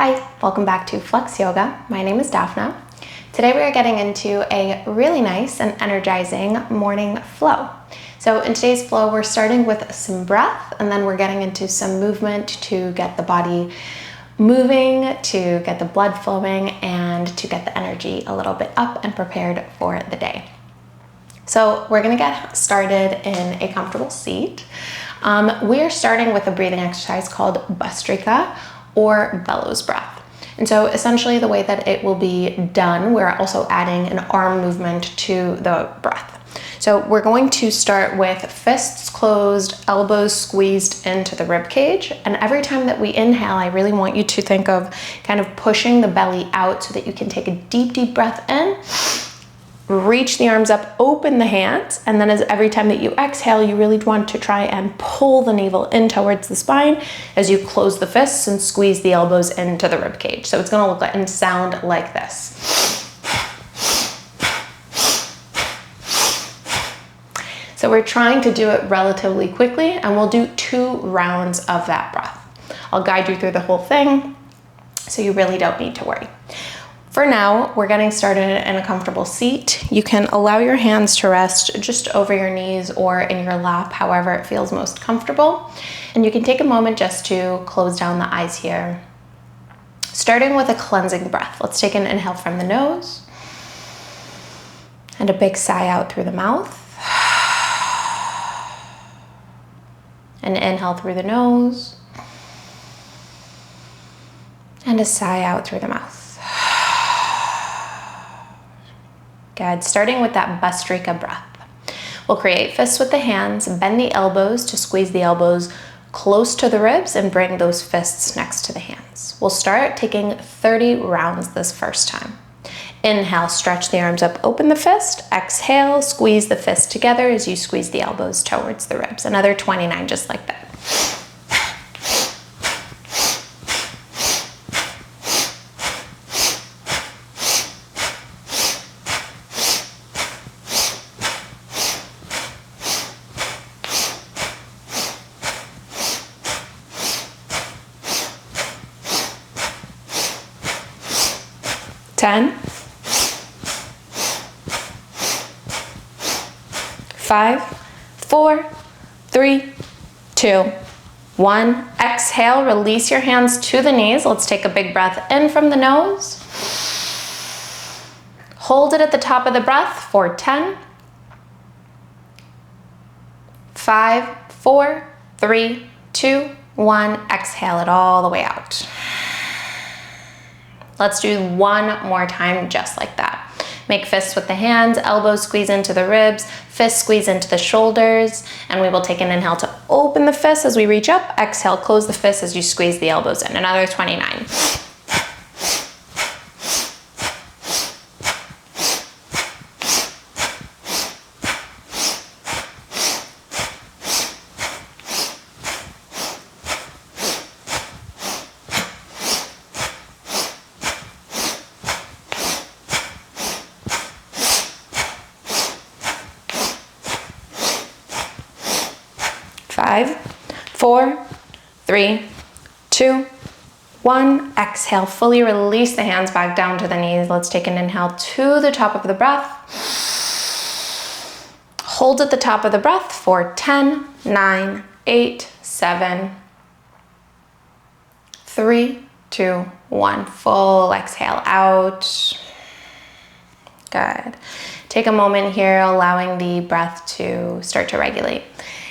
Hi, welcome back to Flex Yoga. My name is Daphna. Today we are getting into a really nice and energizing morning flow. So in today's flow, we're starting with some breath, and then we're getting into some movement to get the body moving, to get the blood flowing, and to get the energy a little bit up and prepared for the day. So we're gonna get started in a comfortable seat. We are starting with a breathing exercise called Bhastrika, or bellows breath. And so essentially the way that it will be done, we're also adding an arm movement to the breath. So we're going to start with fists closed, elbows squeezed into the rib cage. And every time that we inhale, I really want you to think of kind of pushing the belly out so that you can take a deep, deep breath in. Reach the arms up, open the hands, and then as every time that you exhale, you really want to try and pull the navel in towards the spine as you close the fists and squeeze the elbows into the rib cage. So it's gonna look like and sound like this. So we're trying to do it relatively quickly, and we'll do 2 rounds of that breath. I'll guide you through the whole thing, so you really don't need to worry. For now, we're getting started in a comfortable seat. You can allow your hands to rest just over your knees or in your lap, however it feels most comfortable. And you can take a moment just to close down the eyes here. Starting with a cleansing breath. Let's take an inhale from the nose and a big sigh out through the mouth. An inhale through the nose and a sigh out through the mouth. Good. Starting with that Bhastrika breath. We'll create fists with the hands, bend the elbows to squeeze the elbows close to the ribs and bring those fists next to the hands. We'll start taking 30 rounds this first time. Inhale, stretch the arms up, open the fist. Exhale, squeeze the fists together as you squeeze the elbows towards the ribs. Another 29 just like that. Ten, 5, 4, 3, 2, 1. Exhale, release your hands to the knees. Let's take a big breath in from the nose. Hold it at the top of the breath for 10, 5, 4, 3, 2, 1. Exhale it all the way out. Let's do one more time just like that. Make fists with the hands, elbows squeeze into the ribs, fists squeeze into the shoulders, and we will take an inhale to open the fists as we reach up. Exhale, close the fists as you squeeze the elbows in. Another 29. Five, 4, 3, 2, 1. Exhale, fully release the hands back down to the knees. Let's take an inhale to the top of the breath. Hold at the top of the breath for 10, 9, 8, 7, 3, 2, 1. Full exhale out. Good. Take a moment here, allowing the breath to start to regulate.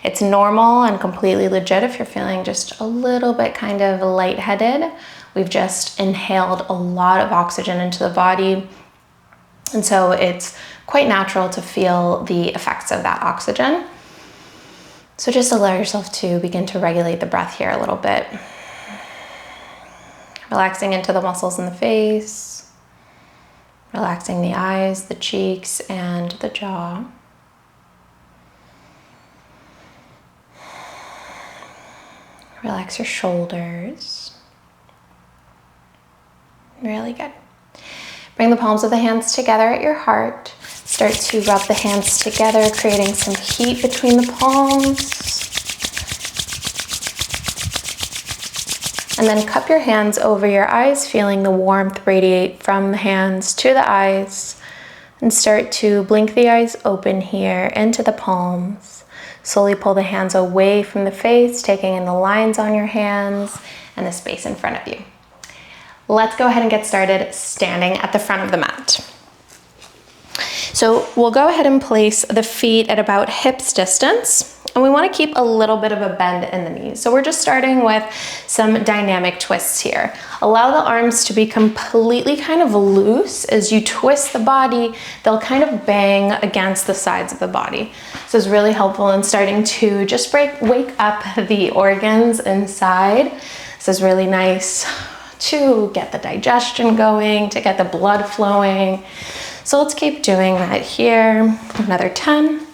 It's normal and completely legit if you're feeling just a little bit kind of lightheaded. We've just inhaled a lot of oxygen into the body. And so it's quite natural to feel the effects of that oxygen. So just allow yourself to begin to regulate the breath here a little bit. Relaxing into the muscles in the face, relaxing the eyes, the cheeks, and the jaw. Relax your shoulders. Really good. Bring the palms of the hands together at your heart. Start to rub the hands together, creating some heat between the palms. And then cup your hands over your eyes, feeling the warmth radiate from the hands to the eyes. And start to blink the eyes open here into the palms. Slowly pull the hands away from the face, taking in the lines on your hands and the space in front of you. Let's go ahead and get started standing at the front of the mat. So we'll go ahead and place the feet at about hips distance. And we want to keep a little bit of a bend in the knees. So we're just starting with some dynamic twists here. Allow the arms to be completely kind of loose. As you twist the body, they'll kind of bang against the sides of the body. So it's really helpful in starting to just wake up the organs inside. This is really nice to get the digestion going, to get the blood flowing. So let's keep doing that here. Another 10,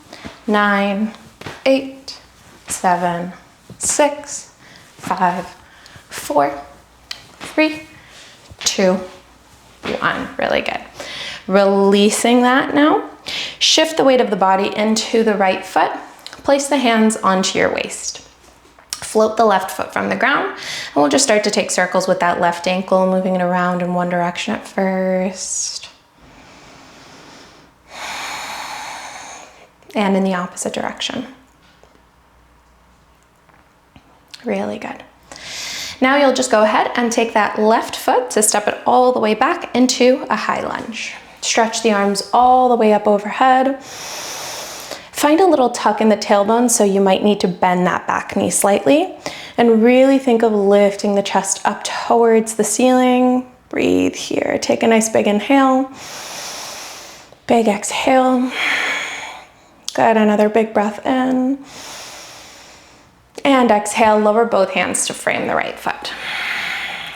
9, 8, 7, 6, 5, 4, 3, 2, 1. Really good. Releasing that now. Shift the weight of the body into the right foot. Place the hands onto your waist. Float the left foot from the ground. And we'll just start to take circles with that left ankle, moving it around in one direction at first. And in the opposite direction. Really good. Now you'll just go ahead and take that left foot to step it all the way back into a high lunge. Stretch the arms all the way up overhead. Find a little tuck in the tailbone, so you might need to bend that back knee slightly. And really think of lifting the chest up towards the ceiling. Breathe here. Take a nice big inhale. Big exhale. Good, another big breath in. And exhale, lower both hands to frame the right foot.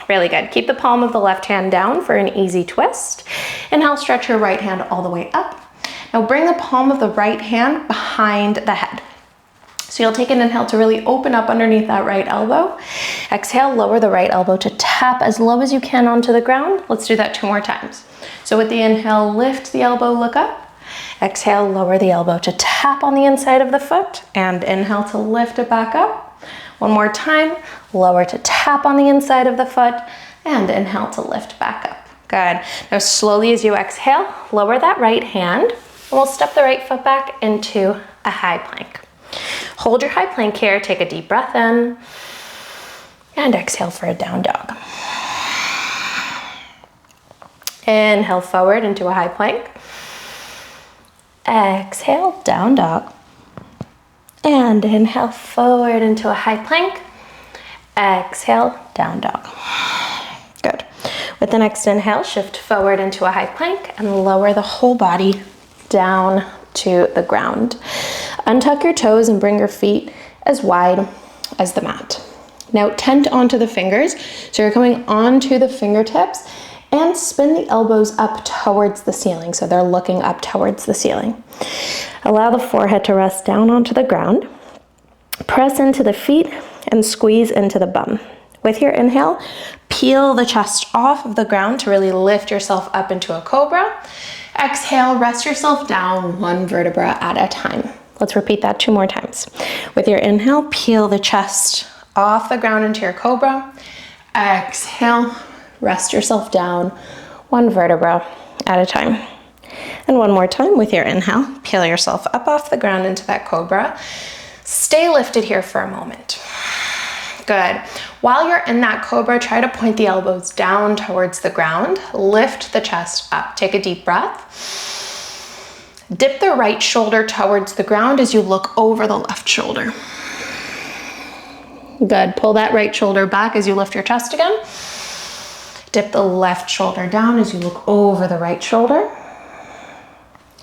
Really good. Keep the palm of the left hand down for an easy twist. Inhale, stretch your right hand all the way up. Now bring the palm of the right hand behind the head. So you'll take an inhale to really open up underneath that right elbow. Exhale, lower the right elbow to tap as low as you can onto the ground. Let's do that 2 more times. So with the inhale, lift the elbow, look up. Exhale, lower the elbow to tap on the inside of the foot, and inhale to lift it back up. 1 more time, lower to tap on the inside of the foot, and inhale to lift back up. Good. Now slowly as you exhale, lower that right hand, and we'll step the right foot back into a high plank. Hold your high plank here, take a deep breath in, and exhale for a down dog. Inhale forward into a high plank. Exhale, down dog. And inhale forward into a high plank. Exhale, down dog. Good. With the next inhale, shift forward into a high plank and lower the whole body down to the ground. Untuck your toes and bring your feet as wide as the mat. Now tent onto the fingers. So you're coming onto the fingertips. And spin the elbows up towards the ceiling, so they're looking up towards the ceiling. Allow the forehead to rest down onto the ground. Press into the feet and squeeze into the bum. With your inhale, peel the chest off of the ground to really lift yourself up into a cobra. Exhale, rest yourself down 1 vertebra at a time. Let's repeat that 2 more times. With your inhale, peel the chest off the ground into your cobra. Exhale. Rest yourself down 1 vertebra at a time. And 1 more time with your inhale, peel yourself up off the ground into that cobra. Stay lifted here for a moment. Good. While you're in that cobra, try to point the elbows down towards the ground. Lift the chest up. Take a deep breath. Dip the right shoulder towards the ground as you look over the left shoulder. Good. Pull that right shoulder back as you lift your chest again. Dip the left shoulder down as you look over the right shoulder.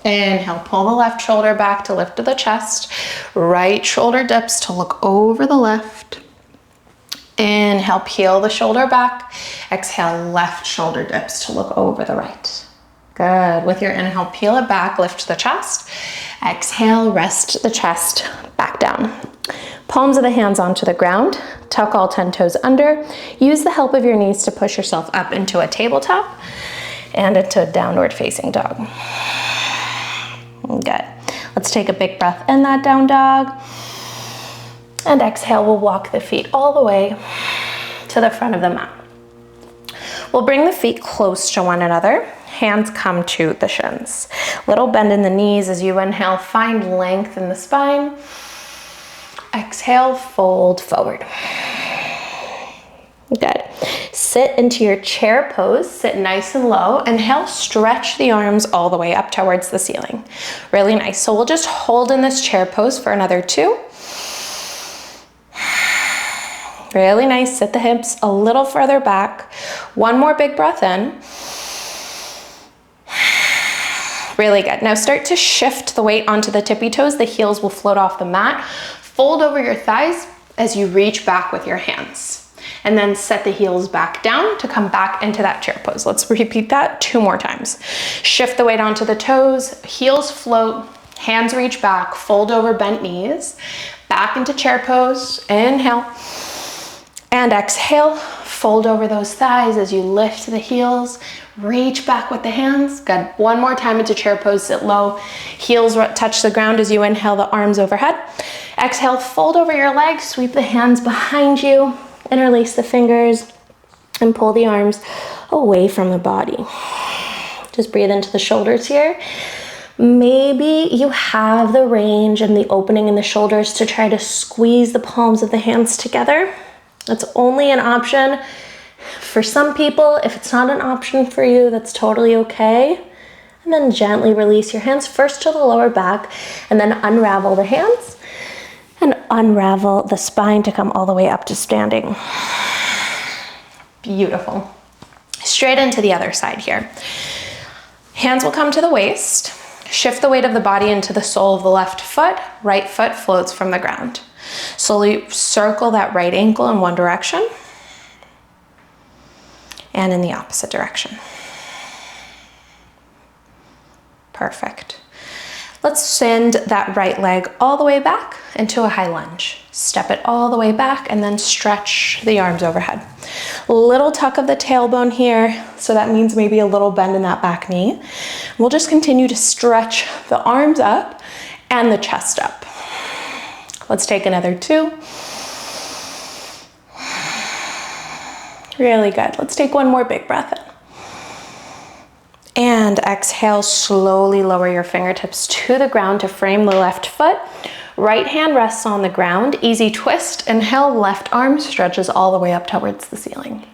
Inhale, pull the left shoulder back to lift the chest. Right shoulder dips to look over the left. Inhale, peel the shoulder back. Exhale, left shoulder dips to look over the right. Good. With your inhale, peel it back, lift the chest. Exhale, rest the chest back down. Palms of the hands onto the ground. Tuck all 10 toes under. Use the help of your knees to push yourself up into a tabletop and into a downward facing dog. Good. Let's take a big breath in that down dog. And exhale, we'll walk the feet all the way to the front of the mat. We'll bring the feet close to one another. Hands come to the shins. Little bend in the knees as you inhale, find length in the spine. Exhale, fold forward. Good. Sit into your chair pose, sit nice and low. Inhale, stretch the arms all the way up towards the ceiling. Really nice. So we'll just hold in this chair pose for another 2. Really nice. Sit the hips a little further back. One more big breath in. Really good. Now start to shift the weight onto the tippy toes. The heels will float off the mat. Fold over your thighs as you reach back with your hands. And then set the heels back down to come back into that chair pose. Let's repeat that 2 more times. Shift the weight onto the toes, heels float, hands reach back, fold over bent knees, back into chair pose. Inhale and exhale. Fold over those thighs as you lift the heels, reach back with the hands. Good. One more time into chair pose, sit low. Heels touch the ground as you inhale, the arms overhead. Exhale, fold over your legs, sweep the hands behind you, interlace the fingers, and pull the arms away from the body. Just breathe into the shoulders here. Maybe you have the range and the opening in the shoulders to try to squeeze the palms of the hands together. That's only an option for some people. If it's not an option for you, that's totally okay. And then gently release your hands first to the lower back and then unravel the hands and unravel the spine to come all the way up to standing. Beautiful. Straight into the other side here. Hands will come to the waist. Shift the weight of the body into the sole of the left foot. Right foot floats from the ground. Slowly circle that right ankle in one direction and in the opposite direction. Perfect. Let's send that right leg all the way back into a high lunge. Step it all the way back and then stretch the arms overhead. Little tuck of the tailbone here, so that means maybe a little bend in that back knee. We'll just continue to stretch the arms up and the chest up. Let's take another 2. Really good. Let's take one more big breath in. And exhale, slowly lower your fingertips to the ground to frame the left foot. Right hand rests on the ground. Easy twist. Inhale, left arm stretches all the way up towards the ceiling.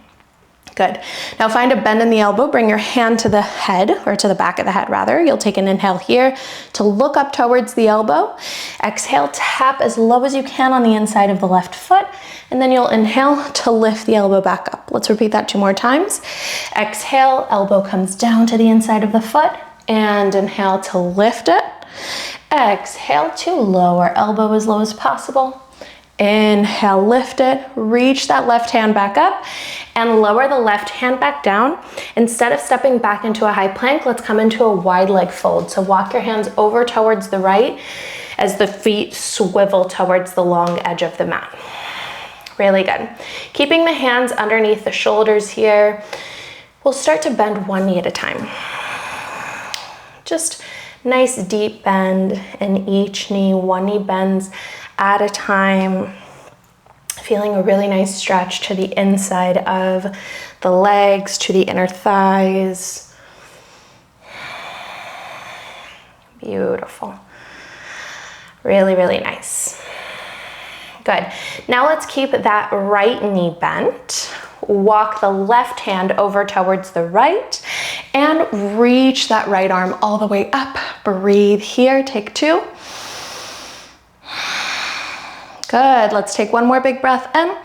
Good. Now find a bend in the elbow. Bring your hand to the head, or to the back of the head rather. You'll take an inhale here to look up towards the elbow. Exhale, tap as low as you can on the inside of the left foot. And then you'll inhale to lift the elbow back up. Let's repeat that 2 more times. Exhale, elbow comes down to the inside of the foot. And inhale to lift it. Exhale to lower elbow as low as possible. Inhale, lift it, reach that left hand back up and lower the left hand back down. Instead of stepping back into a high plank, let's come into a wide leg fold. So walk your hands over towards the right as the feet swivel towards the long edge of the mat. Really good. Keeping the hands underneath the shoulders here. We'll start to bend one knee at a time. Just nice deep bend in each knee. One knee bends at a time. Feeling a really nice stretch to the inside of the legs, to the inner thighs. Beautiful. Really, really nice. Good. Now let's keep that right knee bent. Walk the left hand over towards the right and reach that right arm all the way up. Breathe here, take 2. Good, let's take one more big breath in.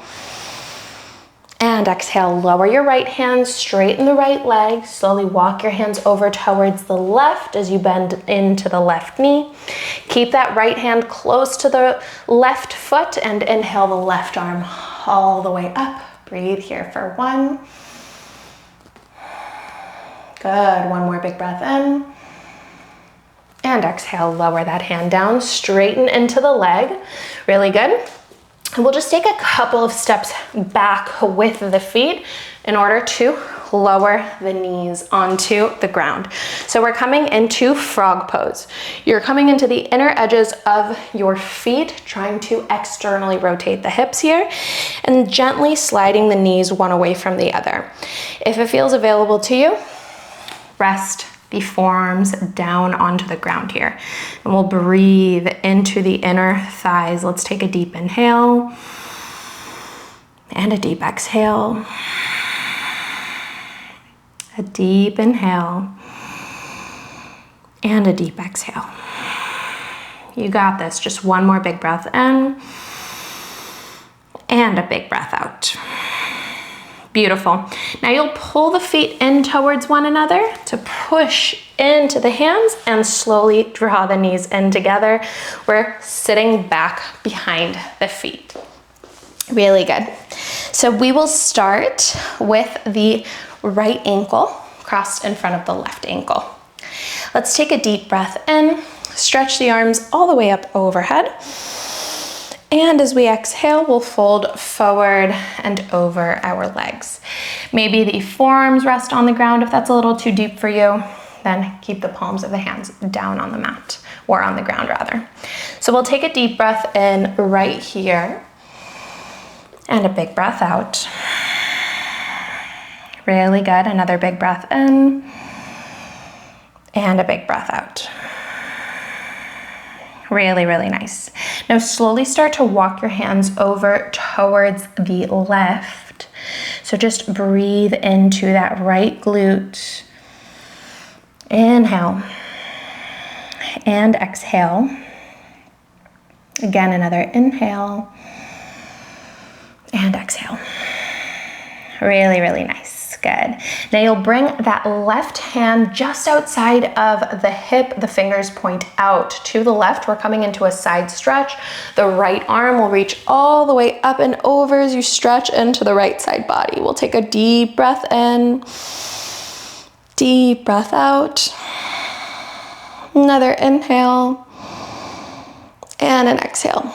And exhale, lower your right hand, straighten the right leg. Slowly walk your hands over towards the left as you bend into the left knee. Keep that right hand close to the left foot and inhale the left arm all the way up. Breathe here for 1. Good, one more big breath in. And exhale, lower that hand down, straighten into the leg. Really good. And we'll just take a couple of steps back with the feet in order to lower the knees onto the ground. So we're coming into frog pose. You're coming into the inner edges of your feet, trying to externally rotate the hips here, and gently sliding the knees one away from the other. If it feels available to you, rest the forearms down onto the ground here. And we'll breathe into the inner thighs. Let's take a deep inhale and a deep exhale. A deep inhale and a deep exhale. You got this. Just one more big breath in and a big breath out. Beautiful. Now you'll pull the feet in towards one another to push into the hands and slowly draw the knees in together. We're sitting back behind the feet. Really good. So we will start with the right ankle crossed in front of the left ankle. Let's take a deep breath in, stretch the arms all the way up overhead. And as we exhale, we'll fold forward and over our legs. Maybe the forearms rest on the ground if that's a little too deep for you. Then keep the palms of the hands down on the mat, or on the ground rather. So we'll take a deep breath in right here and a big breath out. Really good. Another big breath in and a big breath out. Really, really nice. Now slowly start to walk your hands over towards the left. So just breathe into that right glute. Inhale and exhale. Again, another inhale and exhale. Really, really nice. Good. Now you'll bring that left hand just outside of the hip. The fingers point out to the left. We're coming into a side stretch. The right arm will reach all the way up and over as you stretch into the right side body. We'll take a deep breath in, deep breath out, another inhale, and an exhale.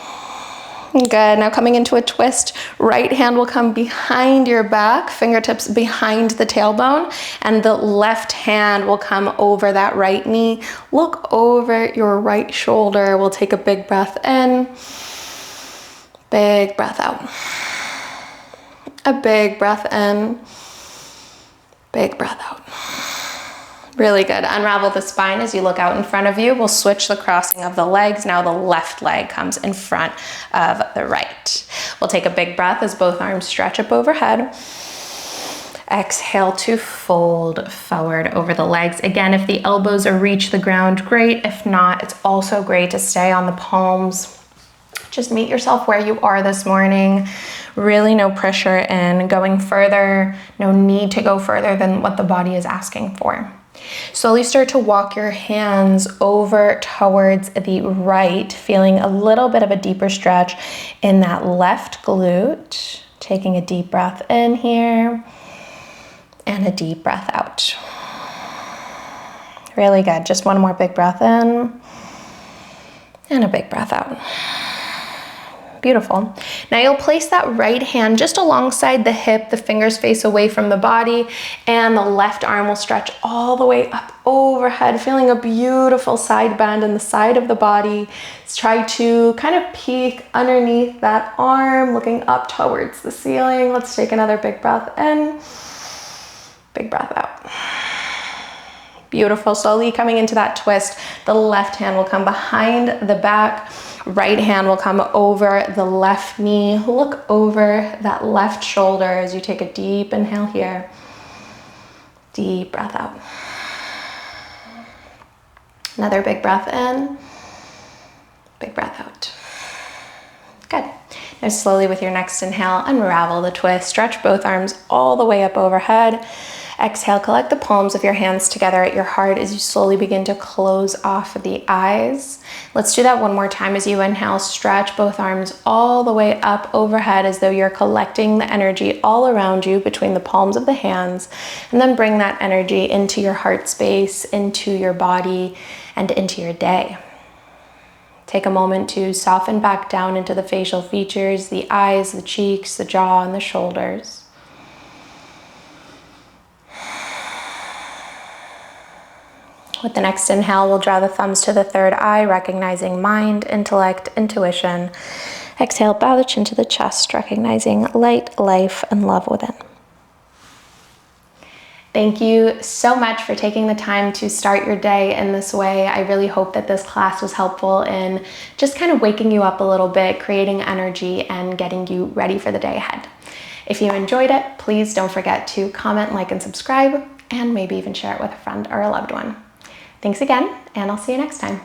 Good. Now coming into a twist, right hand will come behind your back, fingertips behind the tailbone, and the left hand will come over that right knee. Look over your right shoulder. We'll take a big breath in, big breath out. A big breath in, big breath out. Really good. Unravel the spine as you look out in front of you. We'll switch the crossing of the legs. Now the left leg comes in front of the right. We'll take a big breath as both arms stretch up overhead. Exhale to fold forward over the legs. Again, if the elbows are reach the ground, great. If not, it's also great to stay on the palms. Just meet yourself where you are this morning. Really no pressure in going further. No need to go further than what the body is asking for. Slowly start to walk your hands over towards the right, feeling a little bit of a deeper stretch in that left glute. Taking a deep breath in here and a deep breath out. Really good. Just one more big breath in and a big breath out. Beautiful. Now you'll place that right hand just alongside the hip, the fingers face away from the body, and the left arm will stretch all the way up overhead, feeling a beautiful side bend in the side of the body. Let's try to kind of peek underneath that arm, looking up towards the ceiling. Let's take another big breath in, big breath out. Beautiful. Slowly coming into that twist, the left hand will come behind the back. Right hand will come over the left knee. Look over that left shoulder as you take a deep inhale here. Deep breath out. Another big breath in. Big breath out. Good. Now slowly with your next inhale, unravel the twist. Stretch both arms all the way up overhead. Exhale, collect the palms of your hands together at your heart as you slowly begin to close off the eyes. Let's do that one more time as you inhale. Stretch both arms all the way up overhead as though you're collecting the energy all around you between the palms of the hands, and then bring that energy into your heart space, into your body, and into your day. Take a moment to soften back down into the facial features, the eyes, the cheeks, the jaw, and the shoulders. With the next inhale, we'll draw the thumbs to the third eye, recognizing mind, intellect, intuition. Exhale, bow the chin to the chest, recognizing light, life, and love within. Thank you so much for taking the time to start your day in this way. I really hope that this class was helpful in just kind of waking you up a little bit, creating energy, and getting you ready for the day ahead. If you enjoyed it, please don't forget to comment, like, and subscribe, and maybe even share it with a friend or a loved one. Thanks again, and I'll see you next time.